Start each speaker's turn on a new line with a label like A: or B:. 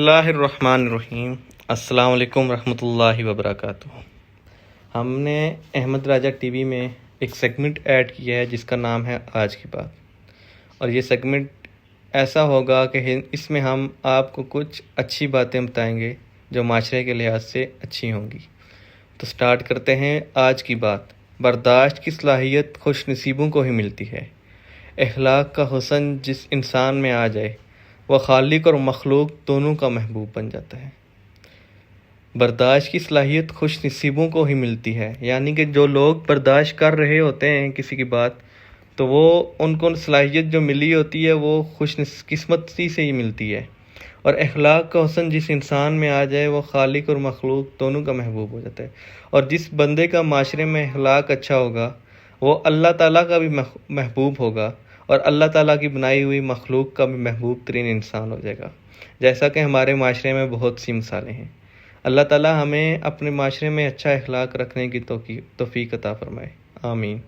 A: اللہ الرحمن الرحیم۔ السلام علیکم ورحمۃ اللہ وبرکاتہ۔ ہم نے احمد راجہ ٹی وی میں ایک سیگمنٹ ایڈ کیا ہے جس کا نام ہے آج کی بات، اور یہ سیگمنٹ ایسا ہوگا کہ اس میں ہم آپ کو کچھ اچھی باتیں بتائیں گے جو معاشرے کے لحاظ سے اچھی ہوں گی۔ تو سٹارٹ کرتے ہیں آج کی بات۔ برداشت کی صلاحیت خوش نصیبوں کو ہی ملتی ہے۔ اخلاق کا حسن جس انسان میں آ جائے وہ خالق اور مخلوق دونوں کا محبوب بن جاتا ہے۔ برداشت کی صلاحیت خوش نصیبوں کو ہی ملتی ہے، یعنی کہ جو لوگ برداشت کر رہے ہوتے ہیں کسی کی بات، تو وہ ان کو صلاحیت جو ملی ہوتی ہے وہ خوش قسمتی سے ہی ملتی ہے۔ اور اخلاق کا حسن جس انسان میں آ جائے وہ خالق اور مخلوق دونوں کا محبوب ہو جاتا ہے۔ اور جس بندے کا معاشرے میں اخلاق اچھا ہوگا وہ اللہ تعالیٰ کا بھی محبوب ہوگا، اور اللہ تعالیٰ کی بنائی ہوئی مخلوق کا بھی محبوب ترین انسان ہو جائے گا، جیسا کہ ہمارے معاشرے میں بہت سی مثالیں ہیں۔ اللہ تعالیٰ ہمیں اپنے معاشرے میں اچھا اخلاق رکھنے کی توفیق عطا فرمائے، آمین۔